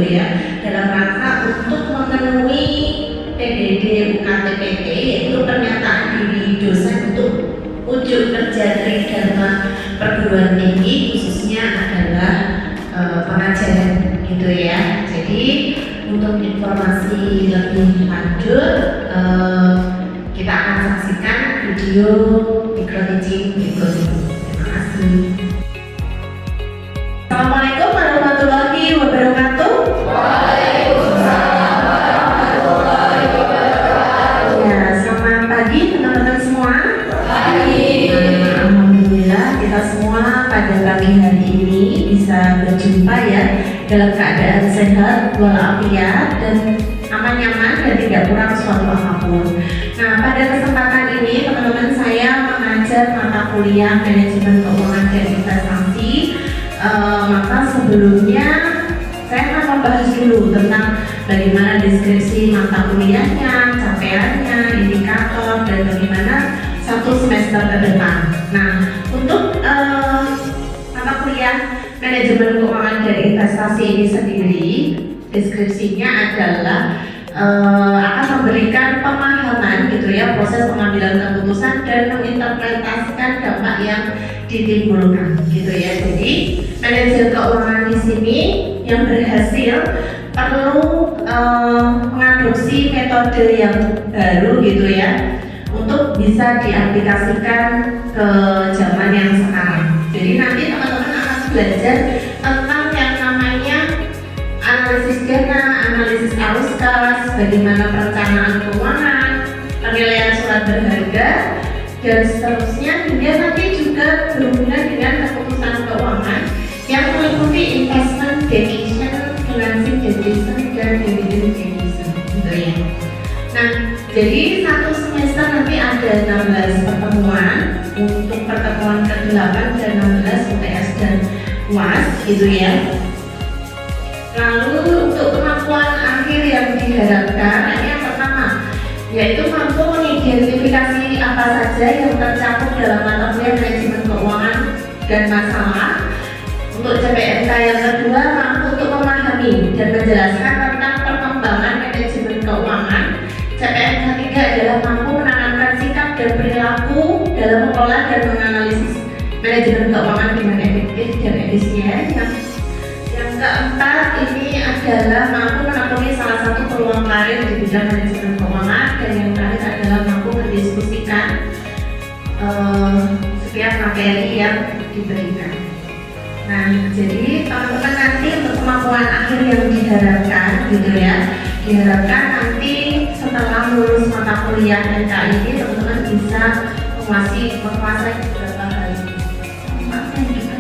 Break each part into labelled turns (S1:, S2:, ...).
S1: ya, dalam rangka untuk memenuhi PDD UKT-PT, yaitu pernyataan diri dosen untuk ujuk kerja Tridharma perguruan tinggi, khususnya adalah pengajaran gitu ya. Jadi untuk informasi lebih lanjut kita akan saksikan video micro teaching berikut ini. Terima kasih. Assalamualaikum warahmatullahi wabarakatuh.
S2: Waalaikumsalam warahmatullahi wabarakatuh.
S1: Ya, selamat pagi teman-teman semua.
S2: Pagi.
S1: Alhamdulillah kita semua pada pagi hari ini bisa berjumpa ya dalam keadaan sehat walafiat dan aman-nyaman dan tidak kurang suatu apapun. Nah, pada kesempatan ini teman-teman saya mengajar mata kuliah manajemen keuangan dan investasi. Maka sebelumnya saya akan membahas dulu tentang bagaimana deskripsi mata kuliahnya, capaiannya, indikator, dan bagaimana satu semester ke depan. Nah, untuk mata kuliah manajemen keuangan dan investasi ini sendiri, deskripsinya adalah akan memberikan pemahaman gitu ya, proses pengambilan keputusan dan menginterpretasikan dampak yang ditimbulkan gitu ya. Jadi manajer keuangan di sini yang berhasil perlu mengadopsi metode yang baru gitu ya untuk bisa diaplikasikan ke zaman yang sekarang. Jadi nanti teman-teman akan belajar tentang yang namanya analisis dana, analisis arus kas, bagaimana perencanaan keuangan, penilaian surat berharga, dan seterusnya, hingga nanti juga berhubungan dengan keputusan keuangan yang meliputi investment decision, financing decision, dan dividend decision gitu ya. Nah, jadi satu semester nanti ada 16 pertemuan. Untuk pertemuan ke-8 dan 16 UTS dan UAS gitu ya. Lalu untuk kemampuan akhir yang diharapkan, ini yang pertama, yaitu mampu mengidentifikasi apa saja yang tercakup dalam mata kuliah manajemen keuangan dan masalah. Untuk CPNK yang kedua, mampu untuk memahami dan menjelaskan tentang perkembangan manajemen keuangan. CPNK ketiga adalah mampu menanamkan sikap dan perilaku dalam mengelola dan menganalisis manajemen keuangan dengan efektif dan efisien. Yang keempat ini adalah mampu menekuni salah satu peluang karir di bidang manajemen keuangan, dan yang terakhir adalah mampu mendiskusikan setiap materi yang diberikan. Nah, jadi teman-teman nanti untuk kemampuan akhir yang diharapkan gitu ya, diharapkan nanti setelah lulus mata kuliah NK ini teman-teman bisa menguasai beberapa hal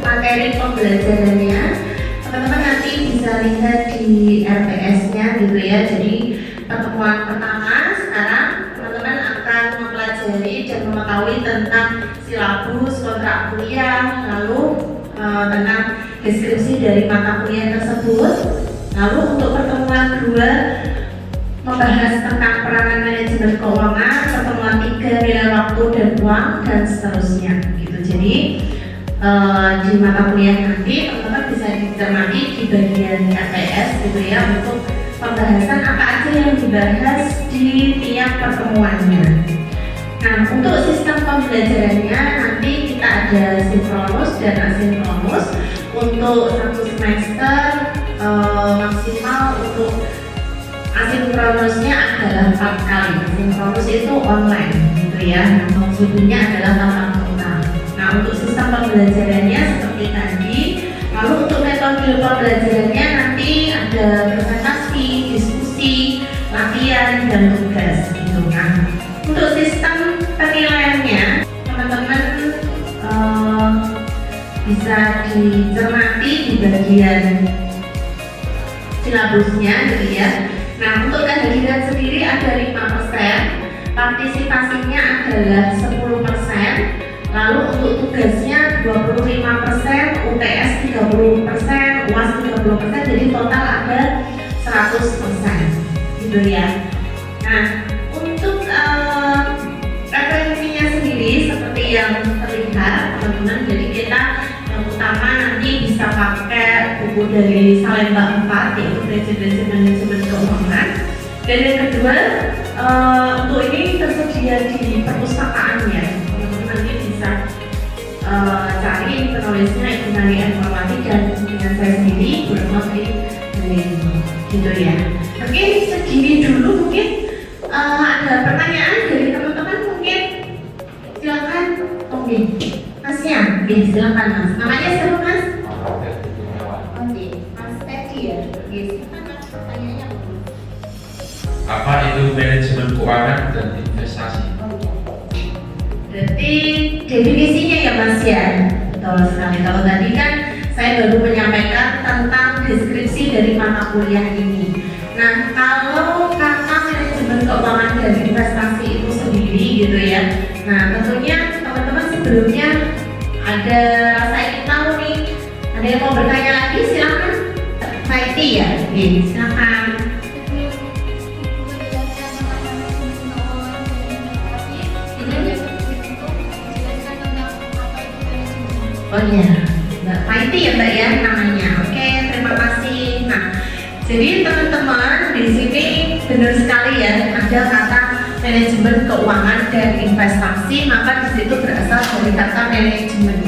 S1: materi pembelajarannya. Teman-teman nanti bisa lihat di RPS-nya gitu ya. Jadi pertemuan pertama sekarang teman-teman akan mempelajari dan mengetahui tentang silabus kontrak kuliah, lalu tentang deskripsi dari mata kuliah tersebut. Lalu untuk pertemuan 2 membahas tentang peranan manajemen keuangan, pertemuan 3 nilai waktu dan uang, dan seterusnya gitu. Jadi di mata kuliah nanti teman-teman bisa dicermati di bagian RPS gitu ya, untuk pembahasan apa aja yang dibahas di tiap pertemuannya. Nah, untuk sistem pembelajarannya nanti kita ada sinkronus dan asinkronus. Untuk satu semester maksimal untuk asinkronusnya adalah 4 kali. Sinkronus itu online gitu ya. Nah, maksudnya adalah tatap muka. Nah, untuk sistem pembelajarannya seperti tadi. Lalu untuk metode pembelajarannya nanti ada presentasi, diskusi, latihan, dan tugas gitu kan. Untuk sistem penilaiannya teman-teman bisa dicermati di bagian silabusnya gitu ya. Nah, untuk kehadiran sendiri ada 5%, partisipasinya adalah 10%, lalu untuk tugasnya 25%, UTS 30%, UAS 30%, jadi total ada 100% gitu ya. Nah, untuk referensinya sendiri seperti yang terlihat teman-teman, jadi kita yang utama nanti bisa pakai buku buku dari Salemba 4 yaitu Prinsip-prinsip Manajemen Keuangan. Dan yang kedua, untuk ini tersedia di perpustakaan ya, teman-teman nanti bisa cari penulisnya Ibu Nani Ermawati dan dengan saya sendiri Burmawati gitu ya. Oke, segini dulu mungkin ada pertanyaan dari teman-teman mungkin silakan. Oke, Mas Yan, silakan Mas. Namanya siapa Mas? Oke, Mas Teddy ya. Oke, silakan Mas pertanyaannya.
S3: Apa itu manajemen keuangan dan investasi?
S1: Berarti definisinya ya Mas ya, betul sekali. Kalau tadi kan saya baru menyampaikan tentang deskripsi dari mata kuliah ini. Nah, kalau kata manajemen keuangan dan investasi itu sendiri gitu ya. Nah, tentunya teman-teman sebelumnya ada rasa ingin tahu nih. Ada yang mau bertanya lagi? Silakan. Pak Iti ya, oke, silakan. Oh iya, Mbak Paiti ya Mbak ya namanya. Oke, terima kasih. Nah, jadi teman-teman di sini benar sekali ya ada kata manajemen keuangan dan investasi, maka di situ berasal dari kata manajemen.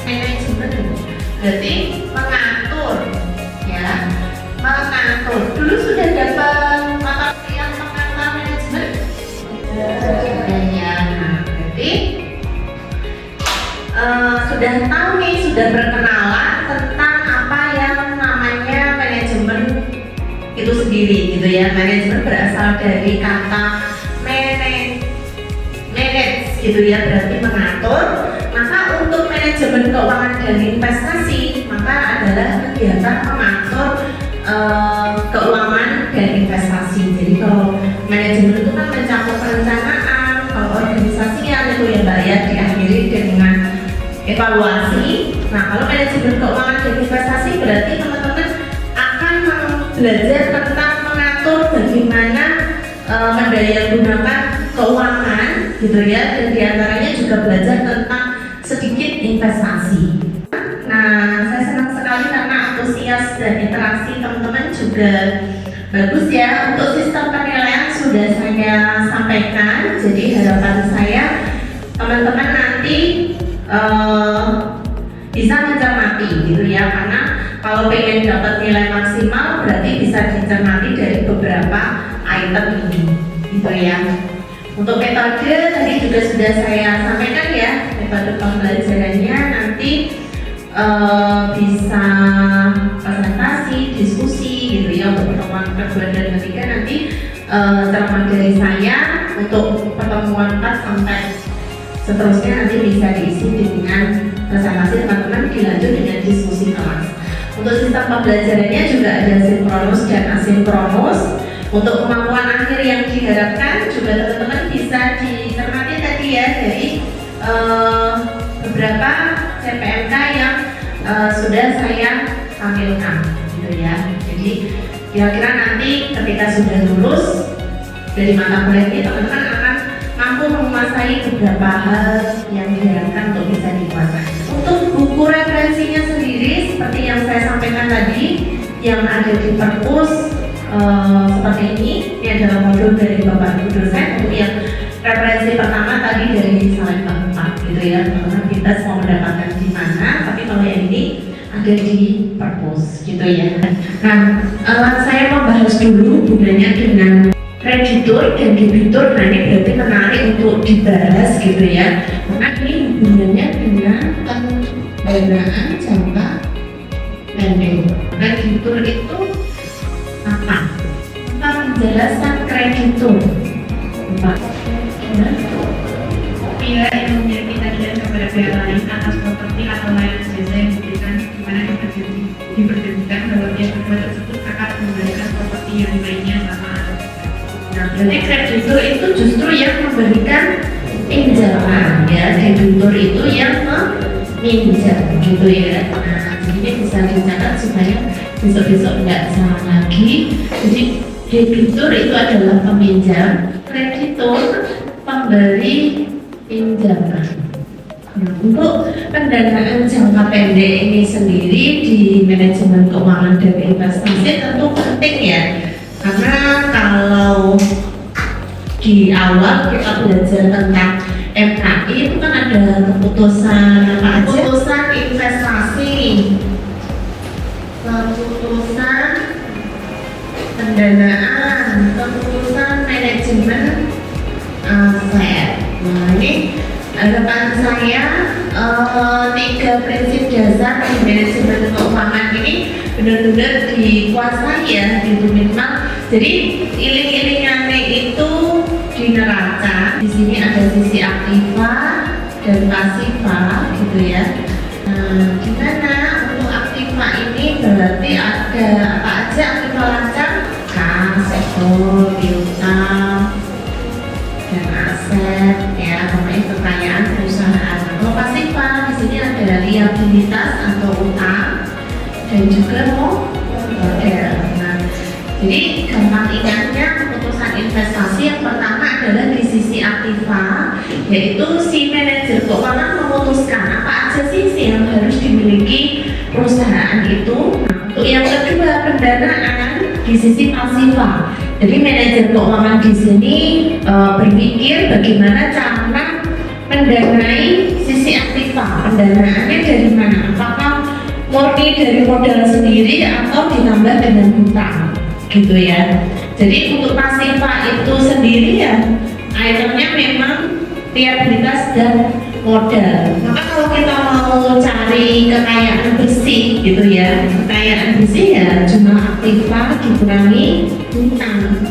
S1: Manajemen berarti mengatur, ya, mengatur. Dulu sudah dapat mata kuliah tentang manajemen? Ya, nah, berarti sudah tahu nih, sudah berkenalan tentang apa yang namanya manajemen itu sendiri gitu ya. Manajemen berasal dari kata manage gitu ya, berarti mengatur. Maka untuk manajemen keuangan dan investasi maka adalah kegiatan mengatur keuangan dan investasi. Jadi kalau manajemen itu kan mencakup perencanaan, kalau organisasinya itu ya Mbak ya, diakhiri dengan evaluasi. Nah, kalau manajemen keuangan dan investasi berarti teman-teman akan belajar tentang mengatur bagaimana mendaya-gunakan keuangan gitu ya, dan diantaranya juga belajar tentang sedikit investasi. Nah, saya senang sekali karena antusias dan interaksi teman-teman juga bagus ya. Untuk sistem penilaian sudah saya sampaikan, jadi harapan saya teman-teman nanti bisa mencermati gitu ya, karena kalau pengen dapat nilai maksimal berarti bisa dicermati dari beberapa item ini gitu ya. Untuk metode tadi juga sudah saya sampaikan ya, metode pembelajarannya nanti bisa presentasi, diskusi gitu ya. Untuk pertemuan kedua dan ketiga nanti ceramah dari saya, untuk pertemuan 4 sampai seterusnya nanti bisa diisi dengan presentasi teman-teman, dilanjut dengan diskusi kelas. Untuk sistem pembelajarannya juga ada sinkronus dan asinkronus. Untuk kemampuan akhir yang diharapkan juga teman-teman bisa dicermati tadi ya dari beberapa CPMK yang sudah saya tampilkan gitu ya. Jadi kira-kira nanti ketika sudah lulus dari mata kuliah ini teman-teman akan mampu menguasai beberapa hal yang diharapkan untuk bisa dikuasai. Untuk buku referensinya sendiri seperti yang saya sampaikan tadi yang ada di perpus seperti ini adalah modul dari Bapak Ibu dosen. Untuk yang referensi pertama tadi dari Salemba 4 gitu ya, teman-teman kita semua mendapatkan di mana, tapi kalau yang ini ada di perpus gitu ya. Nah, saya membahas dulu hubungannya dengan kreditur dan debitur. Nah, ini berarti menarik untuk dibahas gitu ya, karena ini hubungannya dengan pembayaran jangka pendek. Kreditur itu apa? Menjelaskan kreditur apa?
S4: Pihak yang memiliki tagihan kepada pihak lain atas properti atau layanan jasa yang diberikan, di mana diperjanjikan bahwa pihak kedua tersebut akan mengembalikan properti yang lainnya sama.
S1: Nah, berarti kreditur itu justru yang memberikan pinjaman ya, debitur itu yang meminjam gitu ya. Nah, ini bisa dicatat supaya besok-besok nggak salah lagi. Jadi debitur itu adalah peminjam, kreditur pemberi pinjaman. Nah, untuk pendanaan jangka pendek ini sendiri di manajemen keuangan dan investasi tentu penting ya, karena kalau di awal kita belajar tentang MKI itu kan ada keputusan apa aja? Keputusan investasi, keputusan pendanaan, keputusan manajemen aset. Nah, ini harapan saya 3 prinsip dasar di manajemen keuangan ini benar-benar dikuasai ya, gitu minimal. Jadi iling-ilingannya itu di neraca. Di sini ada sisi aktiva dan pasiva, gitu ya. Nah, di mana untuk aktiva ini berarti ada apa aja aktiva lancar? Kas, ekspor, piutang, dan aset, ya, namanya kekayaan perusahaan. Kalau pasiva di sini ada liabilitas atau utang dan juga modal. Nah, jadi gampang ingatnya keputusan investasi yang pertama adalah di sisi aktiva, yaitu si manajer keuangan memutuskan apa aja sih yang harus dimiliki perusahaan itu. Nah, untuk yang kedua pendanaan di sisi pasiva. Jadi manajer keuangan di sini berpikir bagaimana cara mendanai sisi aktiva. Pendanaannya dari mana? Apakah murni dari modal sendiri atau ditambah dengan hutang, gitu ya. Jadi untuk pasiva itu sendiri ya, itemnya memang liabilitas dan modal. Maka kalau kita mau cari kekayaan bersih, gitu ya, kekayaan bersih ya jumlah aktiva dikurangi hutang.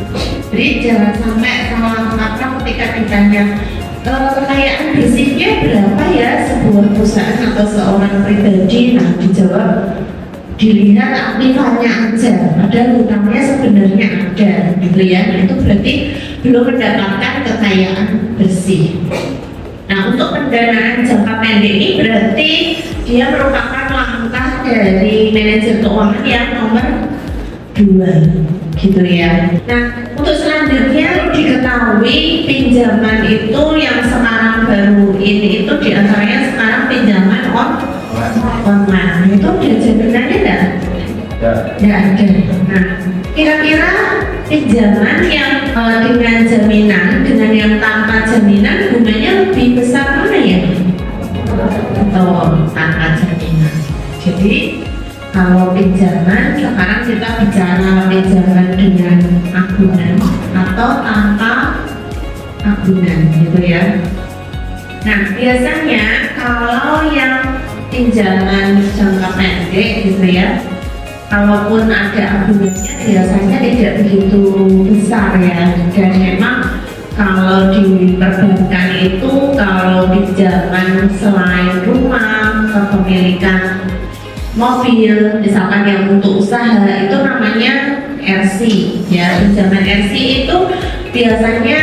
S1: Jadi jangan sampai salah kaprah ketika ditanya kekayaan bersihnya berapa ya sebuah perusahaan atau seorang pribadi. Nah, dijawab dilihat aktivanya aja, padahal hutangnya sebenarnya ada, gitu ya. Itu berarti belum mendapatkan kekayaan bersih. Nah, untuk pendanaan jangka pendek ini berarti dia merupakan langkah dari manajer keuangan yang nomor 2, gitu ya. Nah, untuk selanjutnya diketahui pinjaman itu yang sekarang baru ini itu diantaranya sekarang pinjaman online. Itu ada jaminannya enggak? Enggak ada. Nah, kira-kira pinjaman yang dengan jaminan dengan yang tanpa jaminan bunganya lebih besar mana ya? Atau tanpa jaminan. Jadi kalau pinjaman sekarang kita bicara pinjaman dengan agunan atau tanpa agunan, gitu ya. Nah, biasanya kalau yang pinjaman jangka pendek, gitu ya, kalaupun ada agunannya biasanya tidak begitu besar ya. Dan memang kalau di perbankan itu kalau pinjaman selain rumah, kepemilikan mobil, misalkan yang untuk usaha itu namanya RC ya. Pinjaman RC itu biasanya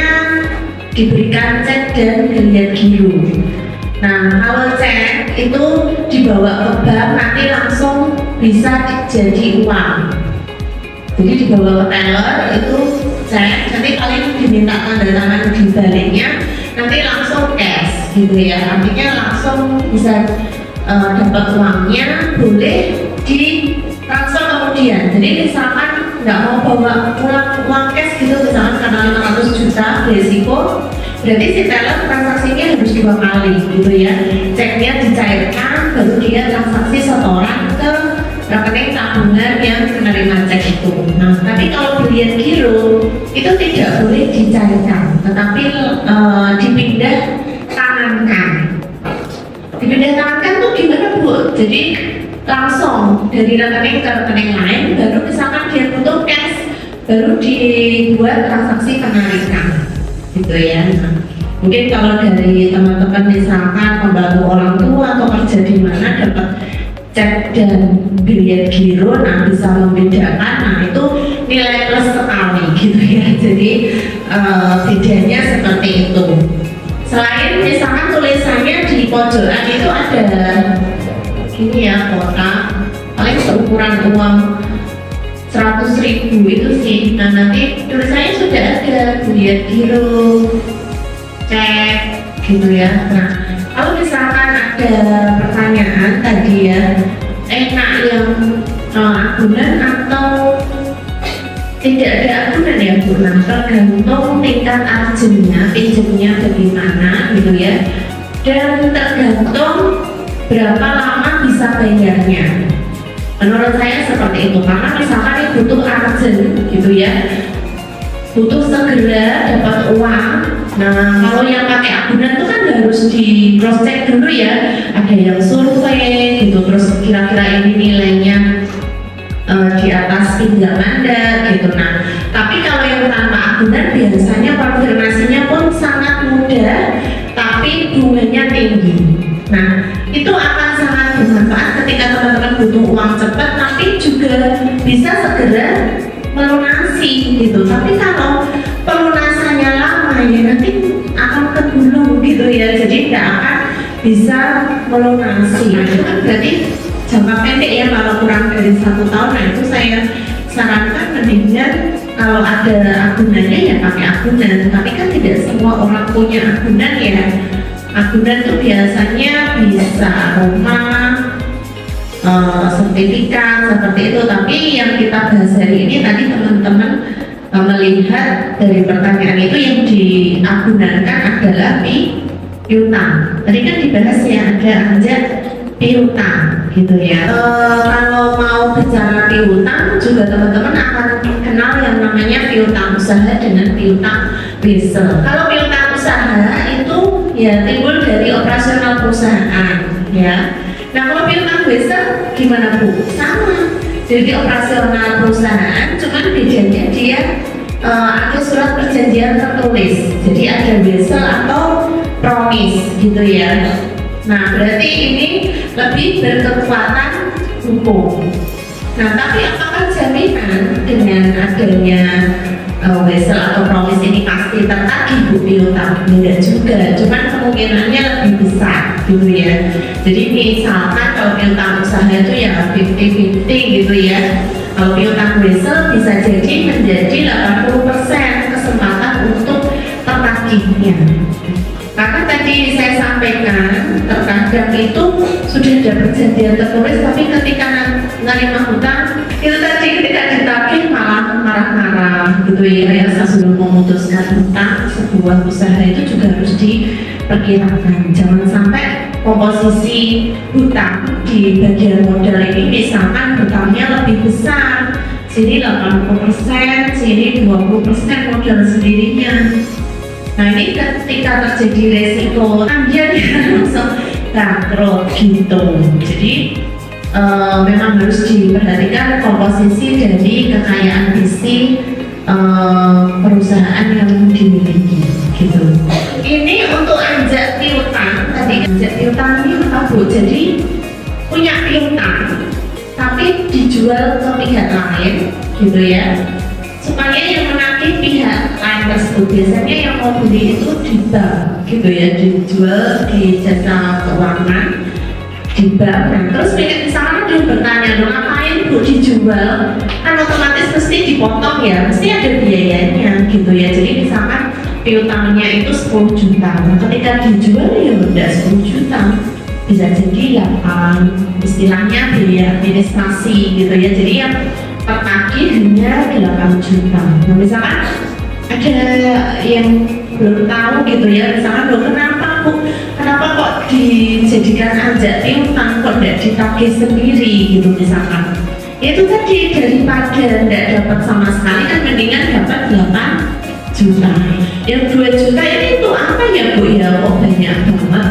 S1: diberikan cek dan geliat giro. Nah, kalau cek itu dibawa ke bank nanti langsung bisa jadi uang. Jadi dibawa ke teller itu cek, nanti paling diminta tanda tangan di baliknya, nanti langsung cash, gitu ya. Artinya langsung bisa dapat uangnya, boleh di transfer kemudian. Jadi misalkan nggak mau bawa pulang uang cash gitu, misalkan karena 500 juta beresiko, berarti si teller transaksinya harus 2 kali, gitu ya. Ceknya dicairkan, baru dia transaksi setoran ke rekening tabungan yang menerima cek itu. Nah, tapi kalau belian giro itu tidak boleh dicairkan, tetapi dipindah tangankan. Dipindah tangankan tuh gimana Bu? Jadi langsung dari rekening ke rekening lain, baru misalkan dia butuh cash, baru dibuat transaksi penarikan, gitu ya. Nah, mungkin kalau dari teman-teman misalkan membantu orang tua atau kerja di mana dapat cek dan biaya giro, nah bisa membedakan, nah itu nilai plus sekali, gitu ya. Jadi bedanya seperti itu. Selain misalkan tulisannya di pojokan itu ada gini ya, kotak paling seukuran uang 100.000 itu sih. Nah, nanti tulisannya sudah ada biaya giro, cek, gitu ya. Nah, kalau misalkan ada pertanyaan tadi ya, enak yang agunan atau tidak ada agunan ya Bu? Nah, tergantung tingkat arjennya, pinjemnya bagaimana gitu ya, dan tergantung berapa lama bisa bayarnya. Menurut saya seperti itu, karena misalkan ini butuh arjen gitu ya, butuh segera dapat uang. Nah, kalau yang pakai agunan itu kan harus di cross check dulu ya, ada yang survei gitu, terus kira-kira ini nilainya di atas pinjaman Anda gitu. Nah, tapi kalau yang tanpa agunan biasanya konfirmasinya pun sangat mudah, tapi bunganya tinggi. Nah, itu akan sangat bermanfaat ketika teman-teman butuh uang cepat, tapi juga bisa segera melunasi gitu. Tapi kalau pelunasannya lama ya nanti akan kegulung gitu ya, jadi tidak akan bisa melunasi. Nah, itu kan berarti jangka pendek ya, kalau kurang dari 1 tahun. Nah, itu saya sarankan mendingan kalau ada agunannya ya pakai agunan, tapi kan tidak semua orang punya agunan ya. Agunan itu biasanya bisa rumah, sertifikat seperti itu. Tapi yang kita bahas hari ini tadi teman-teman melihat dari pertanyaan itu yang diagunankan adalah piutang. Tadi kan dibahas ya, ada anjak piutang gitu ya. Kalau mau bicara piutang juga teman-teman akan kenal yang namanya piutang usaha dengan piutang wesel. Kalau piutang usaha itu ya timbul dari operasional perusahaan ya. Nah, kalau piutang wesel gimana Bu? Sama. Jadi operasional perusahaan, cuman bedanya dia ada surat perjanjian tertulis. Jadi ada wesel atau promise gitu ya. Nah, berarti ini lebih berkekuatan hukum. Nah, tapi apakah jaminan dengan adanya wesel atau promise ini pasti tertagih Bu piutang? Tidak juga, cuman kemungkinannya lebih besar gitu ya. Jadi misalkan kalau piutang usaha itu ya 50-50 gitu ya. Kalau piutang wesel bisa jadi menjadi 80% kesempatan untuk tertagihnya. Karena tadi saya sampaikan terkadang itu sudah ada perjanjian tertulis, tapi ketika menerima hutang itu tadi ketika ditagih malah marah-marah gitu ya. Saya sebelum memutuskan hutang sebuah usaha itu juga harus diperkirakan, jangan sampai komposisi hutang di bagian modal ini misalkan hutangnya lebih besar, sini 80%, sini 20% modal sendirinya. Nah, ini ketika terjadi resiko dia langsung bangkrut gitu. Jadi memang harus diperhatikan komposisi dari kekayaan visi perusahaan yang dimiliki gitu. Ini untuk anjak piutang. Tadi anjak piutang ini apa Bu? Jadi punya piutang tapi dijual ke pihak lain gitu ya, supaya yang menagih pihak lain tersebut. Biasanya yang mau beli itu di bank gitu ya, dijual di jasa keuangan di bank. Nah, terus misalnya dia bertanya, dong ngapain Bu dijual? Kan otomatis mesti dipotong ya, mesti ada biayanya gitu ya. Jadi misalkan piutangnya itu 10 juta, nah ketika dijual ya udah 10 juta, bisa jadi 8, istilahnya biaya administrasi gitu ya. Jadi yang tertagih hanya 8 juta. Nah, misalkan ada yang belum tahu gitu ya, misalkan loh kenapa kok dijadikan anjak piutang, kok tidak ditagih sendiri gitu misalkan. Itu tadi daripada tidak dapat sama sekali kan mendingan dapat 8 juta. Yang 2 juta ini untuk apa ya Bu? Ya kok banyak banget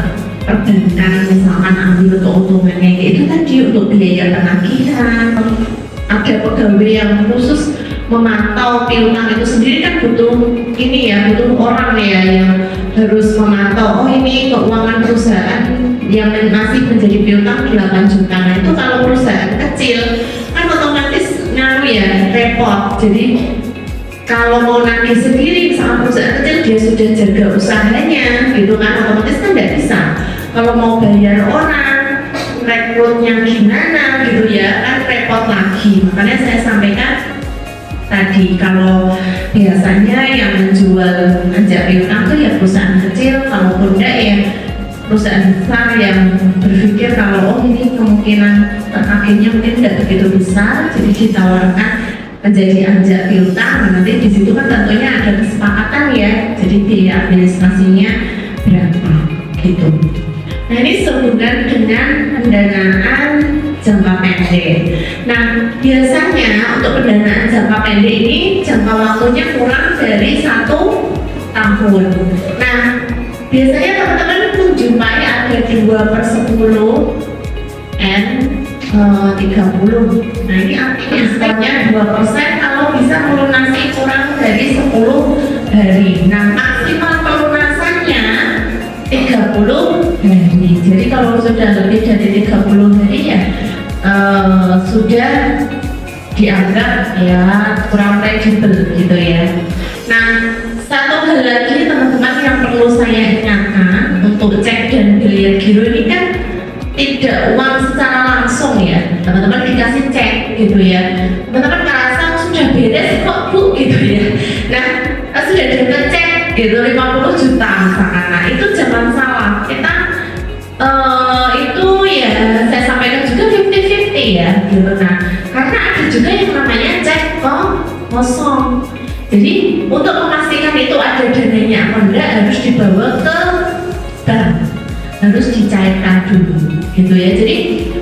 S1: perbankan misalkan ambil keuntungannya itu tadi untuk biaya penagihan. Ada pegawai yang khusus memantau piutang itu sendiri kan butuh ini ya, butuh orang ya yang harus memantau, oh ini keuangan perusahaan yang masih menjadi piutang 8 juta. Nah, itu kalau perusahaan kecil kan otomatis ngaruh ya, repot. Jadi kalau mau nagih sendiri misalnya perusahaan kecil dia sudah jaga usahanya gitu kan, otomatis kan tidak bisa. Kalau mau bayar orang, rekrutnya gimana gitu ya, kan repot lagi. Makanya saya sampaikan tadi kalau biasanya yang menjual anjak piutang itu ya perusahaan kecil, kalaupun enggak ya perusahaan besar yang berpikir kalau oh ini kemungkinan terpakinya mungkin tidak begitu besar, jadi ditawarkan menjadi ajak piutang. Nanti di situ kan tentunya ada kesepakatan ya, jadi biaya administrasinya berapa gitu. Nah ini sehubungan dengan pendanaan jangka pendek. Nah biasanya untuk pendanaan jangka pendek ini jangka waktunya kurang dari 1 tahun. Nah biasanya teman-teman menjumpai ada 2/10 N 30. Nah ini artinya skornya 2% kalau bisa melunasi kurang dari 10 hari. Nah maksimal pelunasannya 30 hari. Jadi kalau sudah lebih dari 30 hari ya sudah dianggap ya kurang kredibel gitu ya. Nah satu hal lagi teman-teman yang perlu saya ingatkan untuk cek dan biliar giro ini kan tidak uang secara langsung ya, teman-teman dikasih cek gitu ya, teman-teman ngerasa sudah beres kok bu gitu ya. Nah sudah dapat cek gitu 50 juta misalkan, nah itu jangan salah, kita itu ya saya sampaikan juga 50-50 ya gitu. Nah karena ada juga yang namanya cek kosong. Jadi untuk memastikan itu ada dananya apa enggak harus dibawa ke bank, harus dicairkan dulu gitu ya. Jadi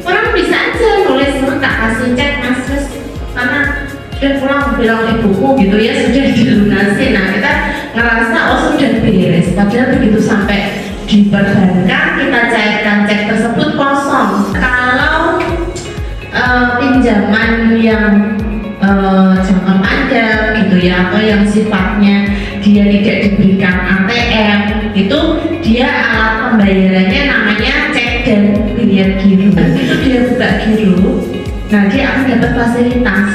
S1: orang bisa aja nulis tak kasih cek mas terus karena sudah pulang bilang ibuku gitu ya sudah dilunasi. Nah kita ngerasa oh sudah beres, padahal begitu sampai di perbankan kita cairkan cek tersebut kosong. Kalau pinjaman yang jangka panjang gitu ya, atau yang sifatnya dia tidak diberikan ATM, itu dia alat pembayarannya namanya cek dan biliar giro. Itu dia buka giro, nah dia akan dapat fasilitas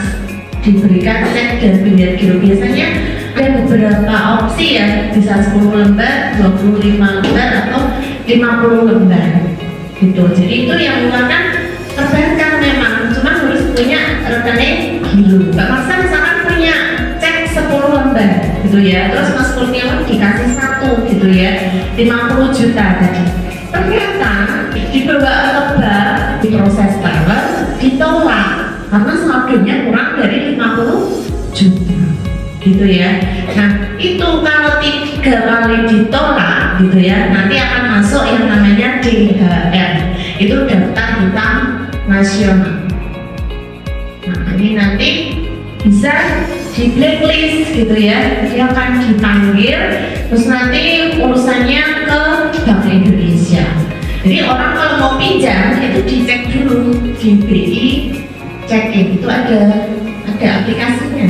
S1: diberikan cek dan biliar giro. Biasanya ada beberapa opsi ya, bisa 10 lembar, 25 lembar atau 50 lembar gitu. Jadi itu yang mengeluarkan perbankan memang, cuma harus punya rekening giro. Mbak Marsa misalkan punya cek 10 lembar gitu ya, terus Mas Kurniawan dikasih 1 gitu ya, 50 juta tadi. Ternyata dibawa ke bank, diproses bareng, ditolak karena saldonya kurang dari 50 juta gitu ya. Nah itu kalau 3 kali ditolak gitu ya, nanti akan masuk yang namanya DHR, itu daftar hutang nasional. Nah ini nanti bisa di blacklist gitu ya, dia akan dipanggil terus nanti urusannya ke Bank Indonesia. Jadi orang kalau mau pinjam itu dicek dulu di BI Checking, itu ada aplikasinya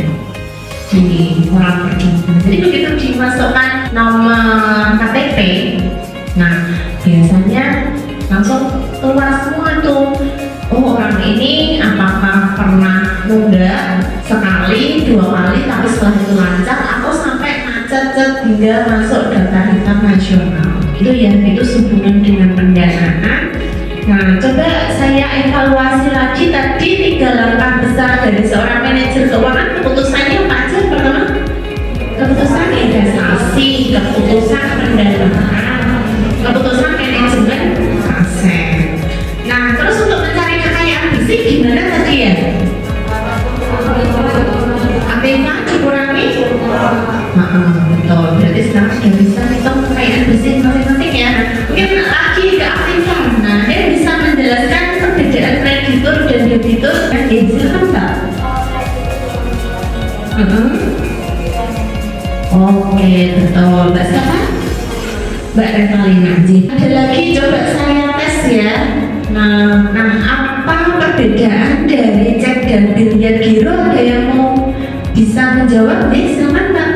S1: di orang perbankan. Jadi begitu dimasukkan nomor KTP, nah biasanya langsung keluar semua tuh. Oh orang ini apakah pernah nunggak sekali, 2 kali, tapi setelah itu lancar atau sampai macet hingga masuk daftar hitam nasional. Itu ya, itu sehubungan dengan pendanaan. Nah coba saya evaluasi lagi tadi 3 langkah besar dari seorang manajer keuangan. Keputusannya apa aja? Pertama, keputusan investasi, keputusan pendanaan, keputusan manajemen aset. Nah terus untuk mencari kekayaan bersih gimana tadi ya? Aktifan dikurangi? Betul, berarti sekarang sudah bisa hitung kekayaan bersih masing-masing ya. Mungkin lagi keaktifan, nah dia bisa menjelaskan perbedaan kreditur dan debitur. Silakan Mbak. Oke, betul. Mbak siapa? Mbak Revalina. Ada lagi, coba saya tes ya. Nah apa perbedaan dari cek dan biliar giro? Ada yang mau bisa menjawab nih? Silakan Mbak.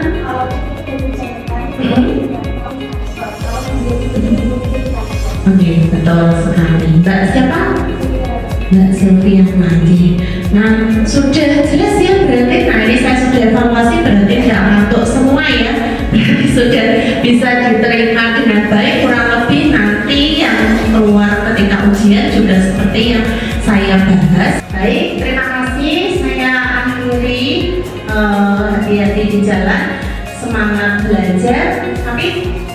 S1: Oke, betul sekali. Mbak siapa? Mbak Sylvia nanti. Nah sudah jelas ya berarti. Nah ini saya sudah evaluasi, berarti tidak ngantuk semua ya. Berarti sudah bisa diterima dengan baik. Kurang lebih nanti yang keluar ketika ujian juga seperti yang saya bahas. Baik, terima kasih. Saya akhiri, hati-hati di jalan, semangat belajar. Tapi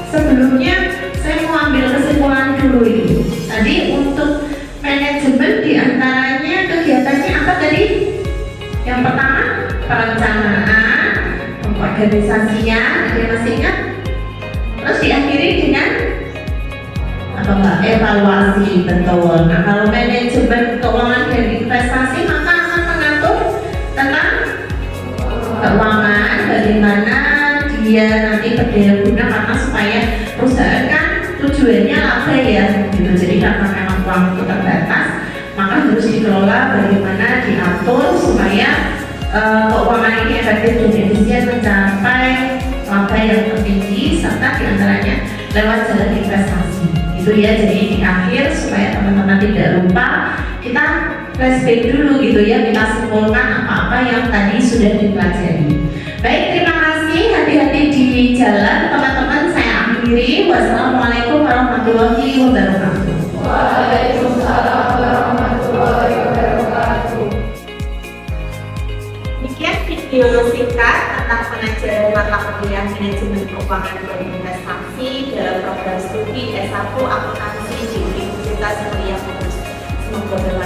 S1: sebelumnya saya mau ambil kesimpulan dulu. Nanti untuk manajemen diantaranya kegiatannya apa tadi? Yang pertama perencanaan, pengorganisasian, ada yang masih ingat? Terus diakhiri dengan apa Mbak? Evaluasi, betul. Nah kalau manajemen keuangan dan investasi maka akan mengatur tentang keuangan, bagaimana dia nanti berdaya guna karena supaya perusahaan kan tujuannya laba ya gitu. Jadi karena memang uang itu terbatas maka harus dikelola bagaimana diatur supaya keuangan ini efektif dan efisien mencapai laba yang tertinggi serta diantaranya lewat jalan investasi gitu ya. Jadi di akhir supaya teman-teman tidak lupa kita flashback dulu gitu ya, kita simpulkan apa-apa yang tadi sudah dipelajari. Baik, terima kasih, hati-hati di jalan teman-teman, saya akhiri. Wassalamualaikum warahmatullahi wabarakatuh.
S2: Waalaikumsalam warahmatullahi wabarakatuh.
S1: Demikian video singkat tentang pengajaran mata kuliah manajemen keuangan dan investasi dalam program studi S1 akuntansi di Universitas Mulia Kudus. Semoga bermanfaat.